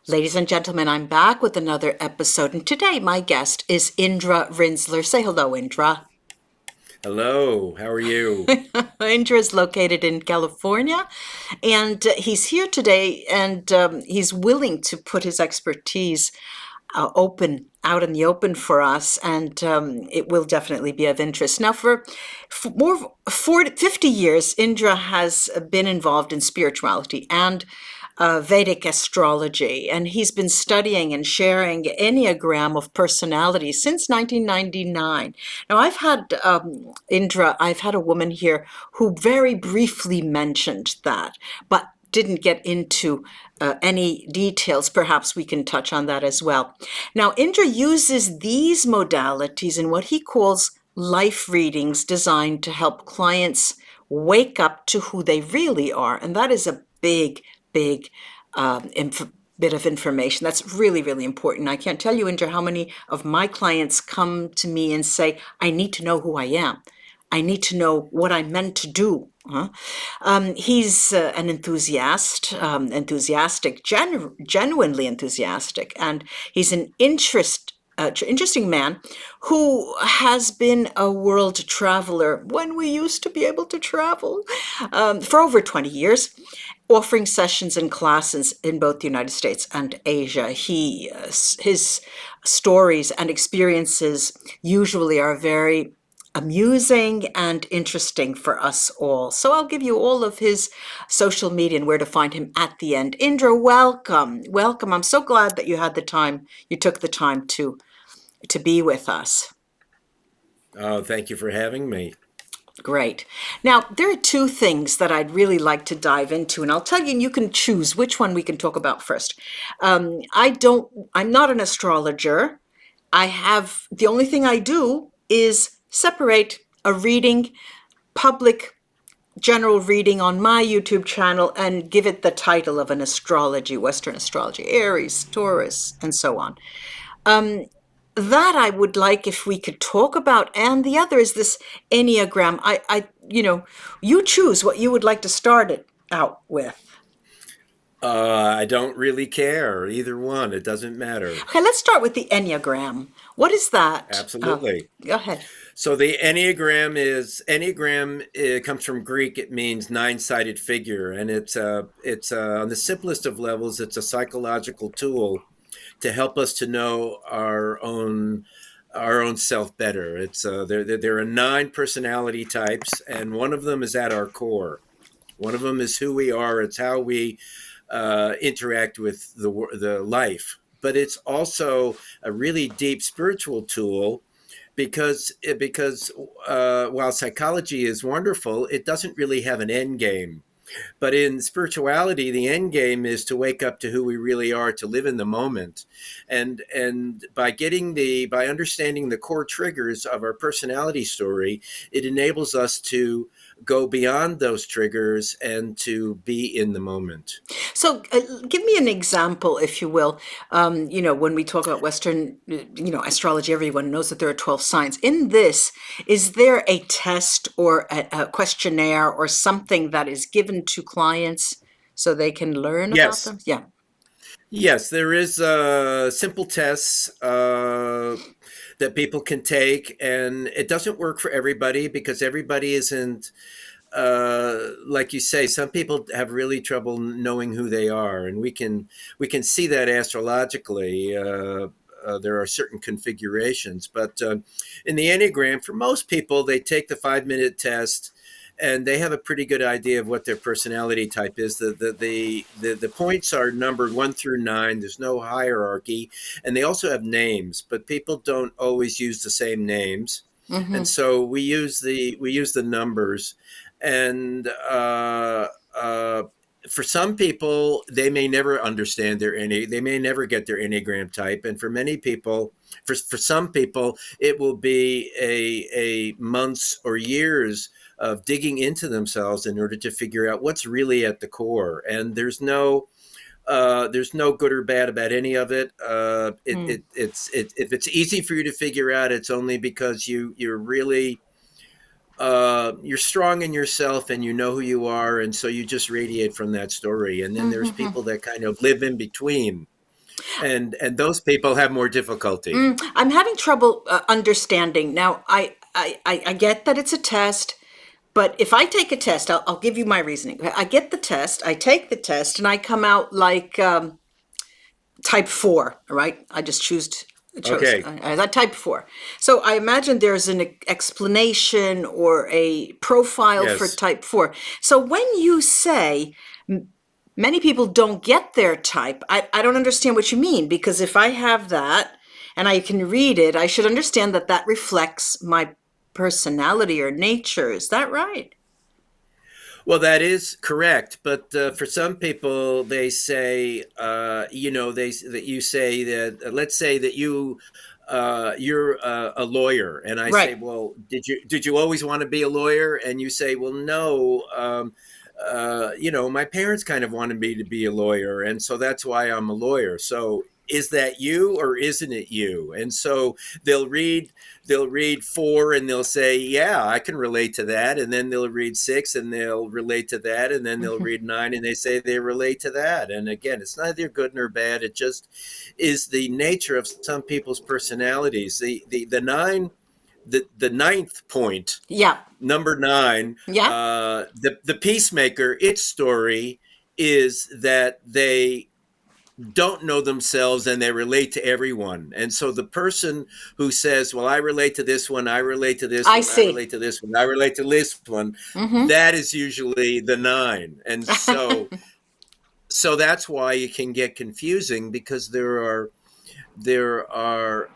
Ladies and gentlemen, I'm back with another episode, and today my guest is Indra Rinzler. Say hello, Indra. Hello, how are you? Indra is located in California, and he's here today, and he's willing to put his expertise out in the open for us, and it will definitely be of interest. Now, for more 50 years, Indra has been involved in spirituality and Vedic astrology, and he's been studying and sharing Enneagram of personality since 1999. Now, I've had a woman here who very briefly mentioned that, but didn't get into any details. Perhaps we can touch on that as well. Now, Indra uses these modalities in what he calls life readings designed to help clients wake up to who they really are. And that is a big bit of information. That's really, really important. I can't tell you, Indra, how many of my clients come to me and say, I need to know who I am. I need to know what I'm meant to do. Huh? He's an enthusiastic, genuinely enthusiastic, and he's an interesting man who has been a world traveler when we used to be able to travel for over 20 years, offering sessions and classes in both the United States and Asia. His stories and experiences usually are very amusing and interesting for us all. So I'll give you all of his social media and where to find him at the end. Indra, welcome. Welcome. I'm so glad that you took the time to be with us. Oh, thank you for having me. Great. Now, there are two things that I'd really like to dive into, and I'll tell you, and you can choose which one we can talk about first. I'm not an astrologer. The only thing I do is separate a reading, public general reading on my YouTube channel, and give it the title of an astrology, Western astrology, Aries, Taurus, and so on. That I would like if we could talk about. And the other is this Enneagram. You choose what you would like to start it out with. I don't really care, either one. It doesn't matter. Okay, let's start with the Enneagram. What is that? Absolutely. Go ahead. So the Enneagram. It comes from Greek. It means nine-sided figure, and it's on the simplest of levels. It's a psychological tool to help us to know our own self better. It's there are nine personality types, and one of them is at our core. One of them is who we are. It's how we interact with the life. But it's also a really deep spiritual tool because while psychology is wonderful, it doesn't really have an end game. But in spirituality, the end game is to wake up to who we really are, to live in the moment, and by understanding the core triggers of our personality story, it enables us to go beyond those triggers and to be in the moment. So, give me an example, if you will. When we talk about Western, astrology, everyone knows that there are 12 signs. In this, is there a test or a questionnaire or something that is given to clients so they can learn about Yes. them? Yeah. Yes, there is simple tests that people can take, and it doesn't work for everybody because everybody isn't like you say. Some people have really trouble knowing who they are, and we can see that astrologically. There are certain configurations, but in the Enneagram, for most people, they take the 5 minute test and they have a pretty good idea of what their personality type is. The points are numbered 1 through 9. There's no hierarchy, and they also have names, but people don't always use the same names, and Hmm. so we use the numbers, and for some people, they may never understand they may never get their Enneagram type, and for many people, for some people, it will be a months or years of digging into themselves in order to figure out what's really at the core. And there's no good or bad about any of it. If it's easy for you to figure out, it's only because you're strong in yourself and you know who you are, and so you just radiate from that story. And then there's Hmm. people that kind of live in between. and those people have more difficulty. I'm having trouble understanding. Now, I get that it's a test, but if I take a test, I'll give you my reasoning. I get the test, I take the test, and I come out like type 4, right? I just chose Okay. that type 4. So I imagine there's an explanation or a profile for Yes. type 4. So when you say many people don't get their type, I don't understand what you mean, because if I have that and I can read it, I should understand that that reflects my personality or nature. Is that right? Well, that is correct, but for some people, they say, that you say that. Let's say that you're a lawyer, and I say, Right. well, did you always want to be a lawyer? And you say, well, no. My parents kind of wanted me to be a lawyer, and so that's why I'm a lawyer. So is that you or isn't it you? And so they'll read they'll read 4 and they'll say, yeah, I can relate to that. And then they'll read 6 and they'll relate to that. And then they'll read 9 and they say they relate to that. And again, it's neither good nor bad. It just is the nature of some people's personalities. The nine, the ninth point, Yeah. number 9, Yeah. the peacemaker, its story is that they don't know themselves and they relate to everyone. And so the person who says, well, I relate to this one, I relate to this I one, I see. relate to this one, I relate to this one, that is usually the 9. And so that's why it can get confusing, because there are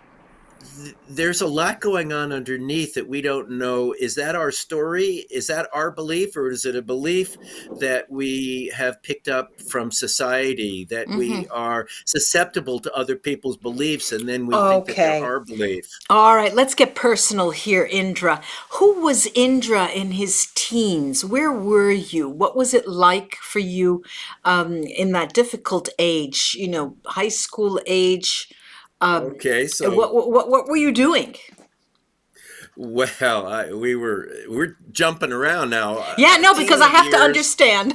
there's a lot going on underneath that we don't know. Is that our story? Is that our belief? Or is it a belief that we have picked up from society, that we are susceptible to other people's beliefs, and then we think that they're Okay. our belief? All right, let's get personal here, Indra. Who was Indra in his teens? Where were you? What was it like for you in that difficult age, high school age? Okay, so What were you doing? well, we're jumping around now. Yeah, no, because I Teen have to years. understand.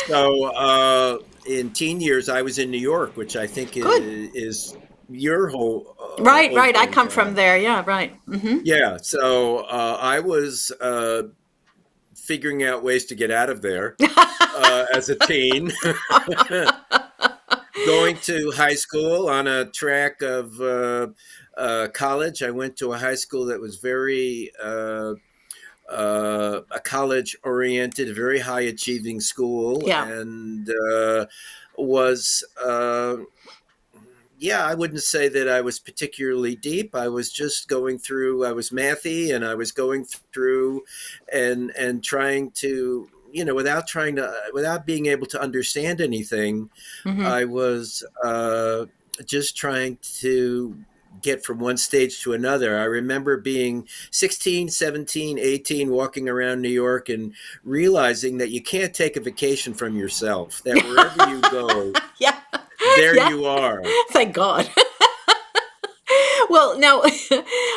So in teen years, I was in New York, which I think Good. is your whole Right, home right. I come from hometown. there. Yeah, right. Yeah, so I was figuring out ways to get out of there as a teen, going to high school on a track of college. I went to a high school that was very a college oriented, very high achieving school, Yeah. and was yeah, I wouldn't say that I was particularly deep. I was just going through. I was mathy, and I was going through, and trying to, without being able to understand anything. I was just trying to get from one stage to another. I remember being 16, 17, 18, walking around New York and realizing that you can't take a vacation from yourself, that wherever you go, Yeah. there Yeah. you are. Thank God. Well, now,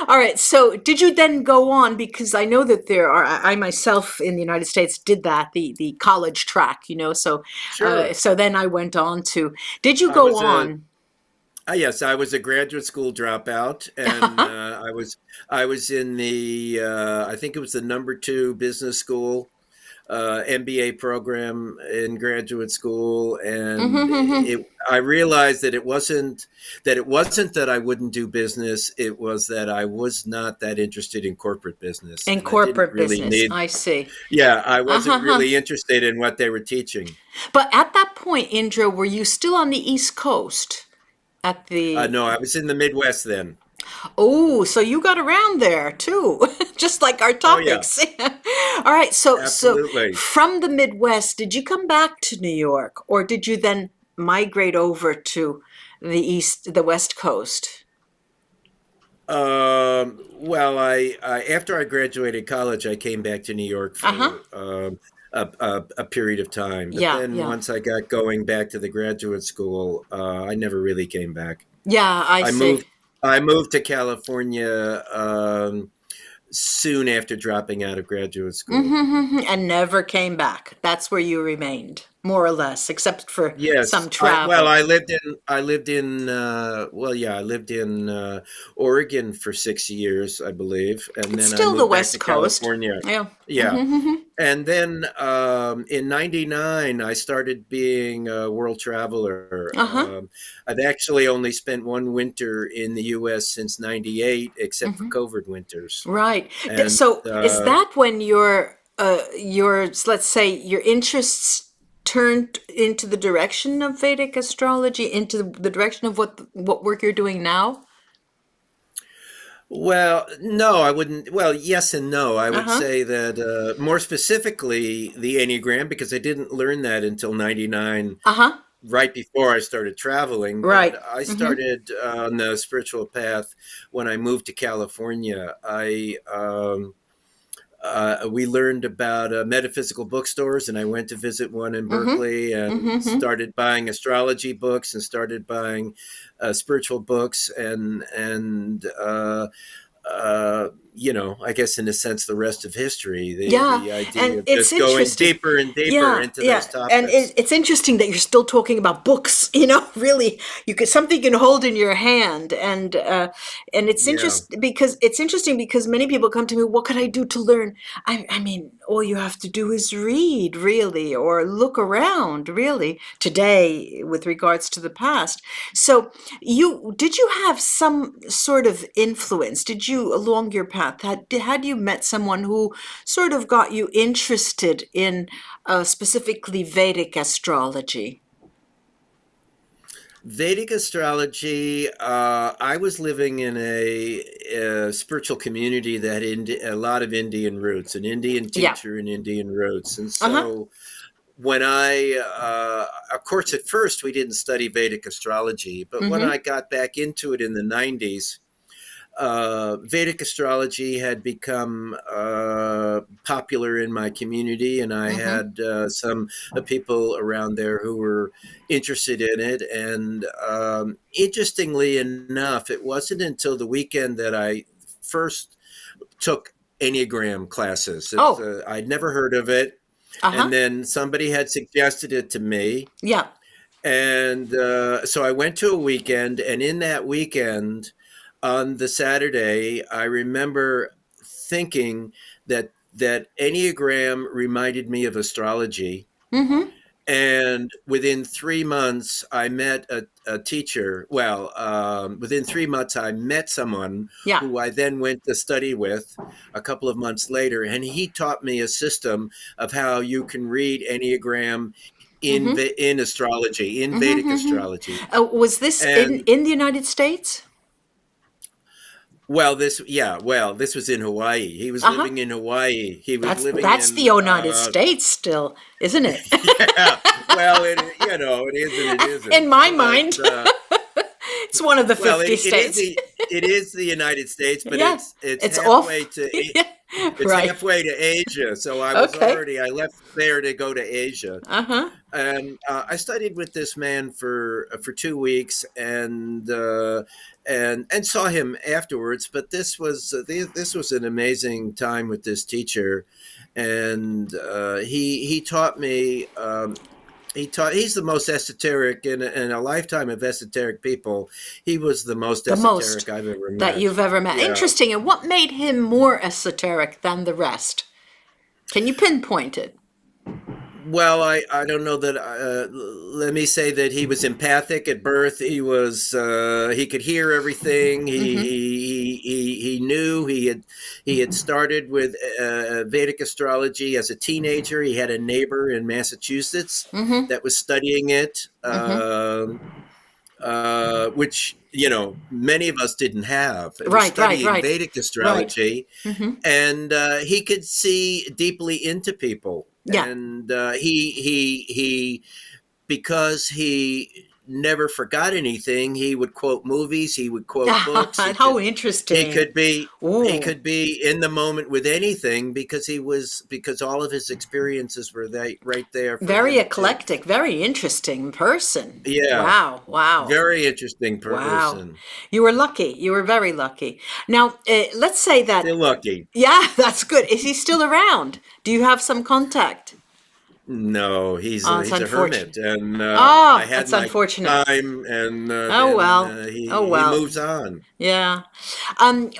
all right. So, did you then go on? Because I know that there are. I myself in the United States did that, the college track. So, Sure. so then I went on to. Did you I go was a on? yes, I was a graduate school dropout, and I was in the I think it was the number 2 business school MBA program in graduate school, and I realized that it wasn't that I wouldn't do business. It was that I was not that interested in corporate business, In and I didn't corporate really business, need. I see. Yeah, I wasn't Uh-huh. really interested in what they were teaching. But at that point, Indra, were you still on the East Coast? At the No, I was in the Midwest then. Oh, so you got around there too, just like our Oh yeah, topics. All right, so absolutely. from the Midwest, did you come back to New York, or did you then migrate over to the West Coast? Well, I after I graduated college, I came back to New York Uh-huh. for a period of time. But Yeah, then yeah. once I got going back to the graduate school, I never really came back. Yeah, I I see. moved. I moved to California soon after dropping out of graduate school. Mm-hmm, and never came back. That's where you remained, more or less, except for Yes, some travel. I lived in well, yeah, I lived in Oregon for 6 years, I believe, and It's then I still the moved back West to Coast. California. Yeah. Yeah, and then in '99, I started being a world traveler. Uh-huh. I've actually only spent one winter in the U.S. since '98, except for COVID winters, Right. and So is that when your let's say your interests turned into the direction of Vedic astrology, into the direction of what work you're doing now? well, no, I wouldn't. Well, yes and no. I would Uh-huh. say that more specifically the Enneagram, because I didn't learn that until '99, Uh-huh. right before I started traveling. But Right. I Mm-hmm. started on the spiritual path when I moved to California. We learned about metaphysical bookstores, and I went to visit one in Mm-hmm. Berkeley and Mm-hmm. started buying astrology books and started buying spiritual books I guess in a sense, the rest of history, Yeah, the and idea of it's just going interesting. deeper and deeper Yeah, into yeah, those and topics. it's interesting that you're still talking about books. Really, you could something you can hold in your hand, and Yeah. it's interesting because many people come to me. What could I do to learn? I mean, all you have to do is read, really, or look around, really. Today, with regards to the past, so did you have some sort of influence? Did you along your path had you met someone who sort of got you interested in specifically Vedic astrology? Vedic astrology, I was living in a spiritual community that had a lot of Indian roots, an Indian Yeah. teacher and Indian roots. And Uh huh. so of course, at first we didn't study Vedic astrology, but when Mm-hmm. I got back into it in the '90s, Vedic astrology had become popular in my community, and I Mm-hmm. had some people around there who were interested in it. And interestingly enough, it wasn't until the weekend that I first took Enneagram classes. Oh. I'd never heard of it, Uh and huh. then somebody had suggested it to me. Yeah. And so I went to a weekend, and in that weekend, on the Saturday, I remember thinking that Enneagram reminded me of astrology. Mm-hmm. And within 3 months, I met a teacher. Well, within 3 months, I met someone Yeah. who I then went to study with a couple of months later, and he taught me a system of how you can read Enneagram Mm-hmm. in astrology, in Mm-hmm. Vedic Mm-hmm. astrology. Was this in And in the United States? this was in Hawaii. He was Uh huh. living in Hawaii. He was living That's the in United States still, isn't it? yeah. Well, it is and it In isn't. my But mind, it's one of the well, 50 states. it is the United States, but Yeah, it's it's off. halfway to Yeah, it's right. halfway to Asia. So Okay. I left there to go to Asia. Uh-huh. And I studied with this man for 2 weeks, and saw him afterwards. But this was an amazing time with this teacher, and he taught me. He's the most esoteric in a lifetime of esoteric people. He was the most The most esoteric I've ever that met. you've ever met. Yeah. Interesting. And what made him more esoteric than the rest? Can you pinpoint it? Well, I don't know that. Let me say that he was empathic at birth. He could hear everything. Mm-hmm. He knew he had started with Vedic astrology as a teenager. He had a neighbor in Massachusetts Mm-hmm. that was studying it, Mm-hmm. which many of us didn't have. It was Right, right, studying right. Vedic Right. astrology, Mm-hmm. and he could see deeply into people. Yeah. And he because he never forgot anything. He would quote movies. He would quote books. How He interesting. could be he Ooh, could be in the moment with anything because all of his experiences were right there for very him to. eclectic, very interesting person. Yeah, Wow, wow. very interesting Wow. person. You were lucky. You were very lucky. Now, let's say that, Still lucky. yeah, that's good. Is he still around? Do you have some contact? No, Oh, it's he's a unfortunate. hermit, and I Oh, had that's my unfortunate. time, and Oh, then well. Oh, he well. moves on. Yeah.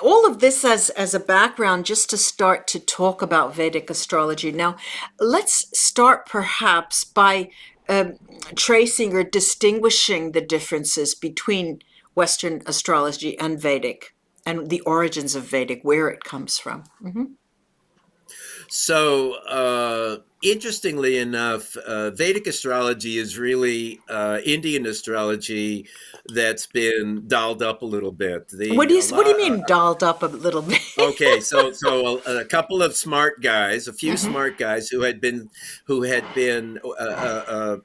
All of this as a background, just to start to talk about Vedic astrology. Now, let's start perhaps by um, tracing or distinguishing the differences between Western astrology and Vedic, and the origins of Vedic, where it comes from. So, interestingly enough, Vedic astrology is really Indian astrology that's been dolled up a little bit. What The do a what do you lot. mean dolled up a little bit? Okay, so a couple of smart guys, a few smart guys who had been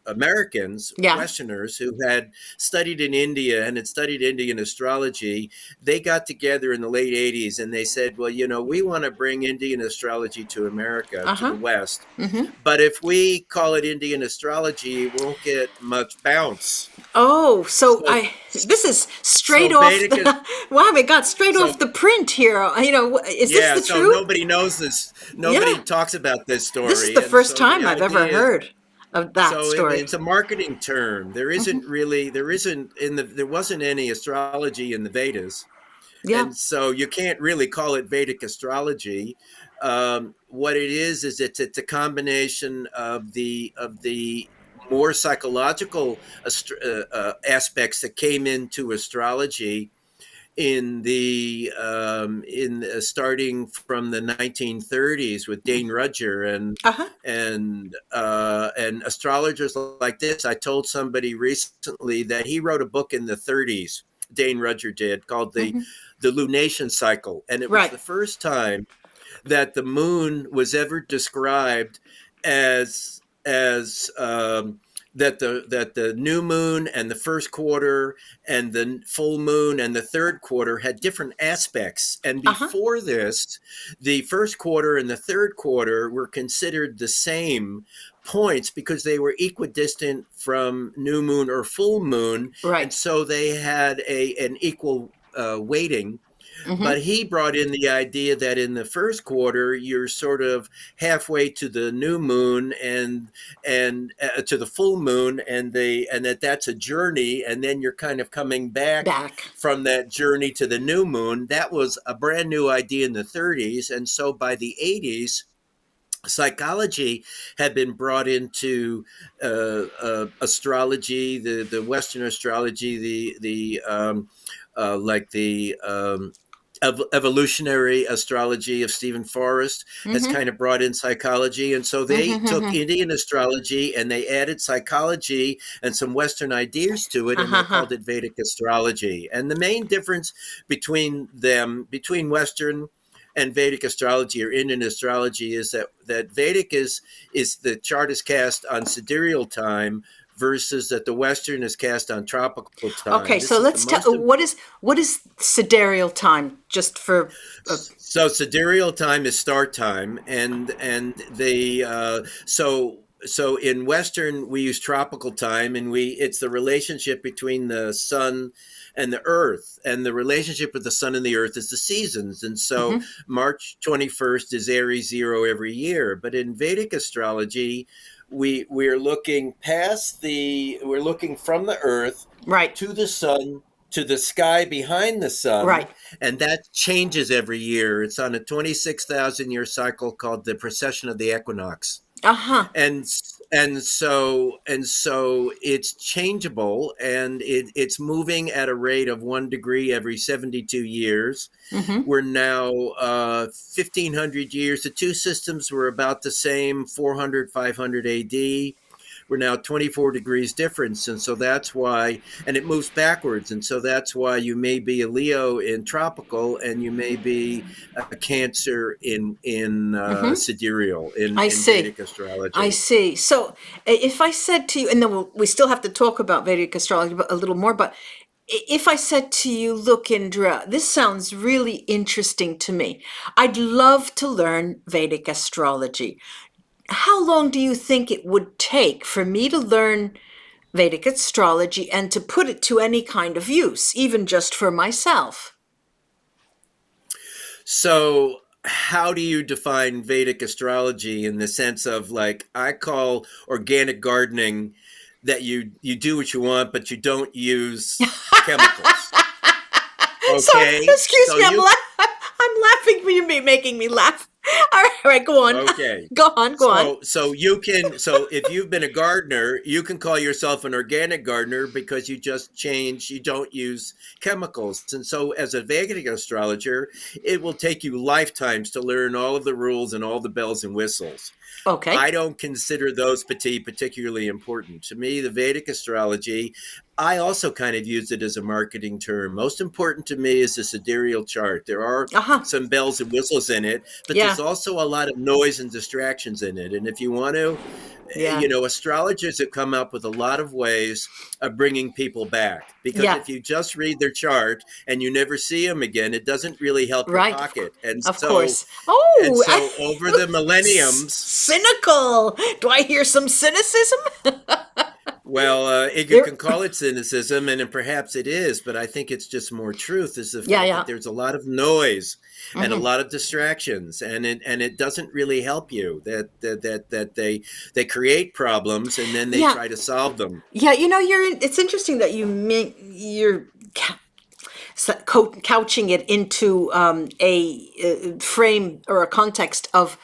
Americans, Yeah. Westerners who had studied in India and had studied Indian astrology. They got together in the late '80s and they said, "Well, we want to bring Indian astrology to America, Uh to the huh. West, Mm-hmm. but if we call it Indian astrology, it won't get much bounce." Oh, so So, I this is straight so off Vedic is the wow, my God, straight so off the print here. Is this Yeah, the so truth? nobody knows this. Nobody Yeah. talks about this This is the story, and first so the time I've ever idea is, heard of that story. it's a marketing term. There isn't there wasn't any astrology in the Vedas, Yeah. and so you can't really call it Vedic astrology. What it is it's a combination of the more psychological aspects that came into astrology starting from the 1930s with Dane Rudger Uh-huh. and astrologers like this. I told somebody recently that he wrote a book in the 30s. Dane Rudger did, called the lunation cycle, and it was Right. the first time that the moon was ever described as that the new moon and the first quarter and the full moon and the third quarter had different aspects. And Uh-huh. before this, the first quarter and the third quarter were considered the same points because they were equidistant from new moon or full moon, and Right. so they had a an equal weighting. Mm-hmm. But he brought in the idea that in the first quarter you're sort of halfway to the new moon and to the full moon, and that's a journey, and then you're kind of coming back Back. from that journey to the new moon. That was a brand new idea in the 30s, and so by the 80s psychology had been brought into astrology, the Western astrology, like the evolutionary astrology of Stephen Forrest has Mm-hmm. kind of brought in psychology. And so they took Mm-hmm. Indian astrology and they added psychology and some Western ideas to it, and they Uh-huh. called it Vedic astrology. And the main difference between Western and Vedic astrology or Indian astrology is that Vedic is the chart is cast on sidereal time versus that the Western is cast on tropical time. Okay, so This is the let's tell most what is sidereal time just for So sidereal time is start time, and the so in Western we use tropical time, and we it's the relationship between the sun and the earth, and the relationship with the sun and the earth is the seasons, and so Mhm. March 21st is Aries zero every year. But in Vedic astrology, we're looking from the earth Right. to the sun to the sky behind the sun, Right. and that changes every year. It's on a 26,000 year cycle called the precession of the equinox, Uh-huh. and so it's changeable, and it's moving at a rate of 1 degree every 72 years. Mm-hmm. We're now 1,500 years. The two systems were about the same, 400, 500 AD. we're now 24 degrees difference. And so that's why, and it moves backwards. And so that's why you may be a Leo in tropical and you may be a Cancer in Mm-hmm. sidereal I in see. Vedic I astrology. see. So, if I said to you, and then we still have to talk about Vedic astrology a little more, but if I said to you, look, Indra, this sounds really interesting to me. I'd love to learn Vedic astrology. How long do you think it would take for me to learn Vedic astrology and to put it to any kind of use, even just for myself? So, how do you define Vedic astrology in the sense of like I call organic gardening that you do what you want, but you don't use chemicals. Sorry, Okay, excuse so me. you I'm laughing for you making me laugh. All right, go on. okay. Go on. Go on. So you can so if you've been a gardener, you can call yourself an organic gardener because you just change, you don't use chemicals. And so as a Vedic astrologer, it will take you lifetimes to learn all of the rules and all the bells and whistles. Okay. I don't consider those particularly important. To me, the Vedic astrology, I also kind of use it as a marketing term. Most important to me is the sidereal chart. There are Uh huh. some bells and whistles in it, but there's Yeah. also a lot of noise and distractions in it. And if you want to, Yeah. astrologers have come up with a lot of ways of bringing people back. Because Yeah. if you just read their chart and you never see them again, it doesn't really help your Right. pocket. And Of so course. Oh, over the millenniums, cynical. Do I hear some cynicism? well, you There. can call it cynicism, and perhaps it is, but I think it's just more truth. Is the Yeah. fact that Yeah. there's a lot of noise and a Hmm. lot of distractions, and it doesn't really help you. That they create problems and then they Yeah. try to solve them. Yeah. It's interesting that you're couching it into a frame or a context of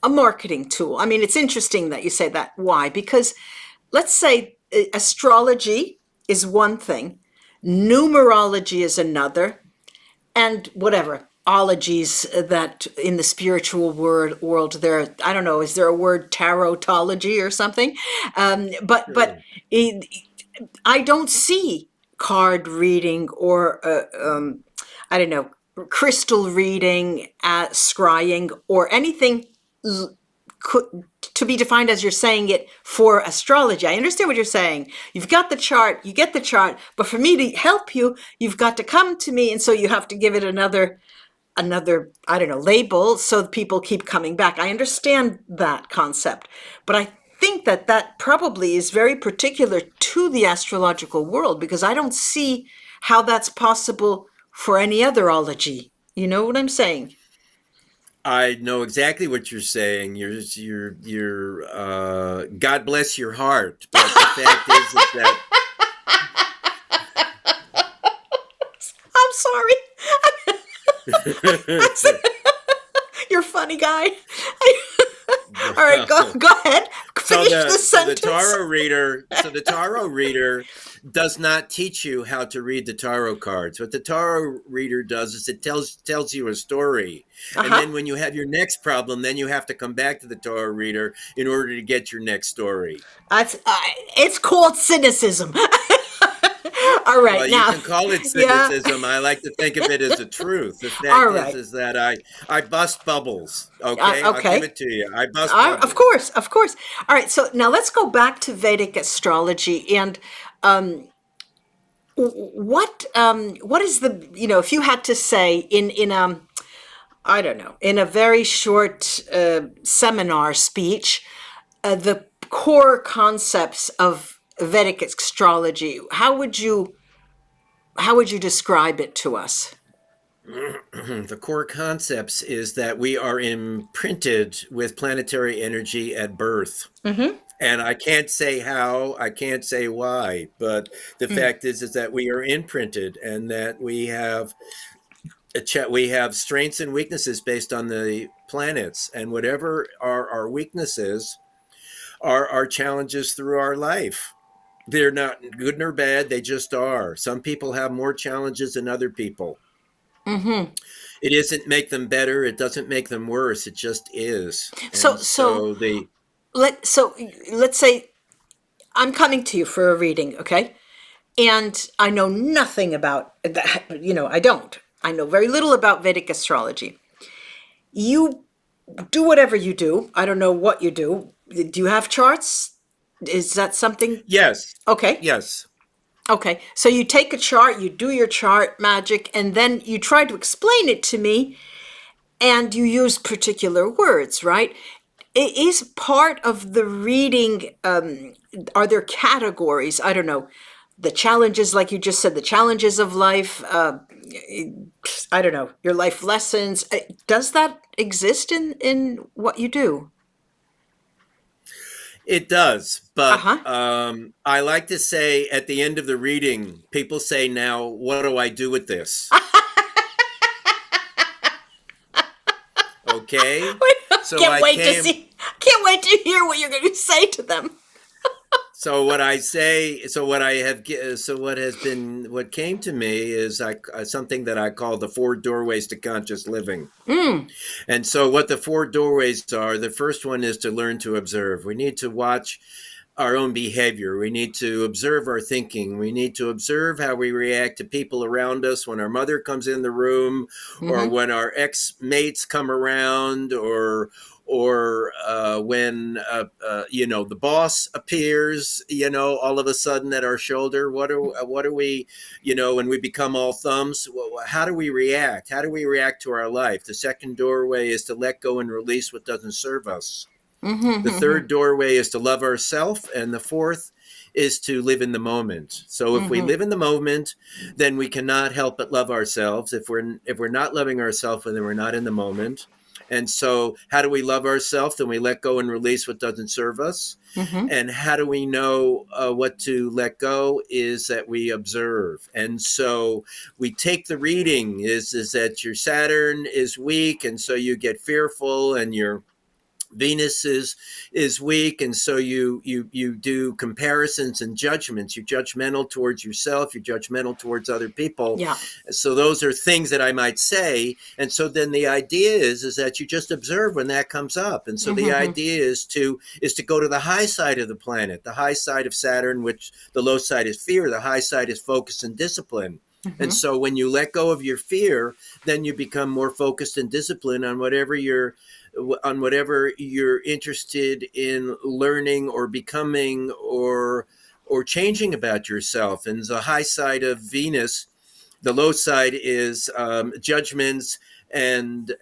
a marketing tool. I mean, it's interesting that you say that. Why? Because let's say astrology is one thing, numerology is another, and whatever ologies that in the spiritual world there. I don't know, is there a word tarotology or something? But Sure. I don't see card reading or I don't know, crystal reading, scrying, or anything could, to be defined as you're saying it for astrology. I understand what you're saying. You've got the chart, you get the chart, but for me to help you, you've got to come to me, and so you have to give it another, I don't know, label so people keep coming back. I understand that concept, but I think that that probably is very particular to the astrological world, because I don't see how that's possible for any other ology. You know what I'm saying? I know exactly what you're saying. You're God bless your heart, but the fact is that I'm sorry. You're a funny guy. All right, well, go ahead. Finish the sentence. So the tarot reader does not teach you how to read the tarot cards. What the tarot reader does is it tells you a story. Uh And huh. then when you have your next problem, then you have to come back to the tarot reader in order to get your next story. That's it's called cynicism. All right, Well, you now, can call it yeah. cynicism. I like to think of it as the truth. The All fact right. is that I bust bubbles. Okay, I'll give Okay. it to you. I bust Of bubbles. course, of course. All right. So now let's go back to Vedic astrology and what is the, if you had to say in I don't know, in a very short seminar speech, the core concepts of Vedic astrology, how would you describe it to us? The core concepts is that we are imprinted with planetary energy at birth. And I can't say how, I can't say why, but the fact is that we are imprinted and that we have strengths and weaknesses based on the planets, and whatever are our weaknesses are our challenges through our life. They're not good nor bad, they just are. Some people have more challenges than other people. It isn't make them better, it doesn't make them worse, it just is. So And so so let's say I'm coming to you for a reading, okay? And I know nothing about that. I don't. I know very little about Vedic astrology. You do whatever you do. I don't know what you do. Do you have charts? Is that something? Yes, Okay. yes. Okay. So you take a chart, you do your chart magic, and then you try to explain it to me, and you use particular words, right? It is part of the reading. Are there categories? I don't know. The challenges, like you just said, the challenges of life. I don't know. Your life lessons. Does that exist in what you do? It does, Uh but huh. I like to say at the end of the reading, people say, "Now, what do I do with this?" Okay, so Can't I wait to came. see. Can't wait to hear what you're going to say to them. So what I say, so what I have, so what has been, what came to me is something that I call the four doorways to conscious living. Mm. And so, what the four doorways are, the first one is to learn to observe. We need to watch our own behavior. We need to observe our thinking. We need to observe how we react to people around us when our mother comes in the room, or Mm-hmm. when our ex mates come around, or when the boss appears, all of a sudden at our shoulder. What are we, when we become all thumbs? How do we react? How do we react to our life? The second doorway is to let go and release what doesn't serve us. The Mm-hmm. third doorway is to love ourselves, and the fourth is to live in the moment. So if we Mm-hmm. live in the moment, then we cannot help but love ourselves. If we're not loving ourselves, then we're not in the moment. And so, how do we love ourselves? Then we let go and release what doesn't serve us. Mm-hmm. And how do we know what to let go? Is that we observe. And so we take the reading is that your Saturn is weak, and so you get fearful, and your Venus is weak, and so you do comparisons and judgments. You're judgmental towards yourself. You're judgmental towards other people. Yeah. So those are things that I might say. And so then the idea is that you just observe when that comes up. And so the Mm-hmm. idea is to go to the high side of the planet, the high side of Saturn, which the low side is fear. The high side is focus and discipline. And Mm-hmm. so when you let go of your fear, then you become more focused and disciplined on whatever you're interested in learning or becoming or changing about yourself. And the high side of Venus, the low side is judgments and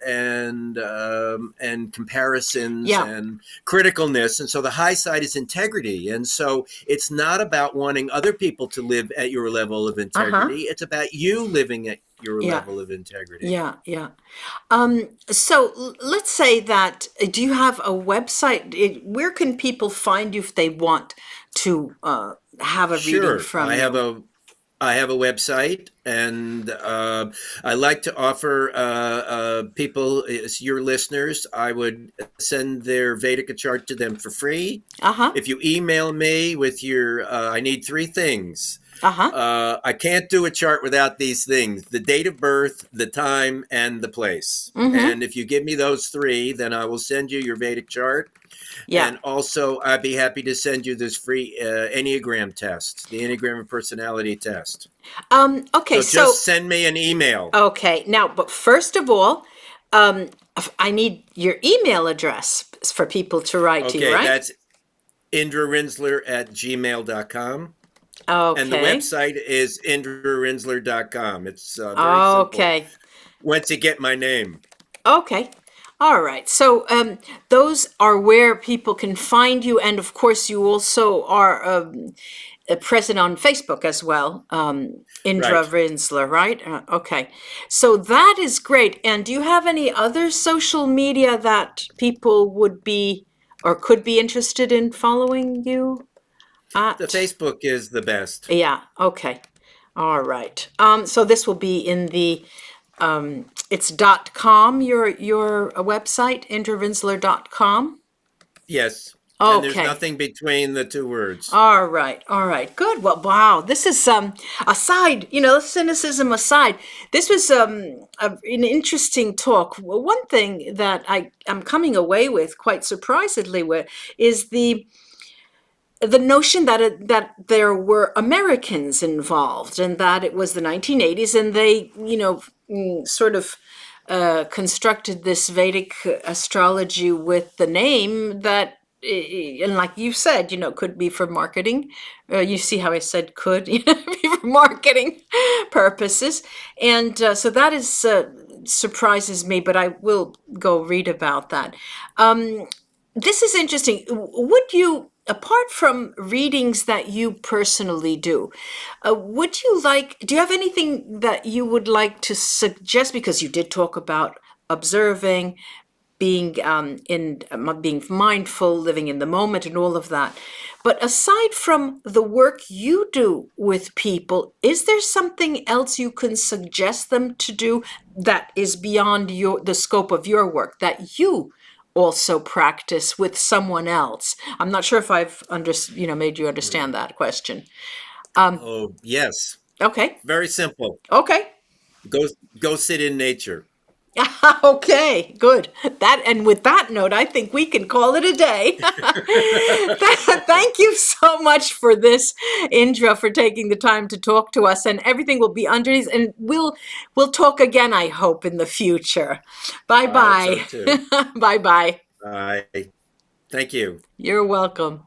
comparisons Yeah. and criticalness. And so the high side is integrity. And so it's not about wanting other people to live at your level of Uh-huh. integrity. It's about you living at your Yeah. level of integrity. Yeah. Yeah. So let's say that, do you have a website? Where can people find you if they want to have a reading Sure. from you? I have a website, and I like to offer people, your listeners, I would send their Vedic chart to them for free. Uh-huh. If you email me with I need three things. Uh-huh. I can't do a chart without these things: the date of birth, the time, and the place. Mm-hmm. And if you give me those three, then I will send you your Vedic chart. Yeah. And also, I'd be happy to send you this free Enneagram test, the Enneagram personality test. Okay, So just so send me an email. okay. Now, but first of all, um I need your email address for people to write to you, Okay, right? that's Indra Rinzler at gmail.com. And the Okay. website is indrarinzler.com. It's very simple Okay. once you get my name. Okay. All right. So those are where people can find you. And of course, you also are present on Facebook as well. Indra Right. Rinzler, right? Okay. So that is great. And do you have any other social media that people would be or could be interested in following you The at? Facebook is the best. Yeah. Okay. All right. So this will be in the it's .com, your website, indravinsler.com. Yes. And there's Okay. nothing between the two words. All right. All right. Good. Well, wow. This is aside, cynicism aside. This was an interesting talk. Well, one thing that I'm coming away with quite surprisedly with is the notion that that there were Americans involved and that it was the 1980s and they, sort of constructed this Vedic astrology with the name that, and like you said, could be for marketing. You see how I said could, be for marketing purposes. And so that is surprises me, but I will go read about that. This is interesting. Would you, apart from readings that you personally do, do you have anything that you would like to suggest? Because you did talk about observing, being mindful, living in the moment, and all of that. But aside from the work you do with people, is there something else you can suggest them to do that is beyond the scope of your work that you also practice with someone else? I'm not sure if I've made you understand that question. Oh, yes. Okay. Very simple. Okay. Go go sit in nature. Okay, good. That, and with that note, I think we can call it a day. Thank you so much for this, Indra, for taking the time to talk to us. And everything will be underneath, and we'll talk again, I hope, in the future. Bye I hope so bye. too. Bye bye. Bye. Thank you. You're welcome.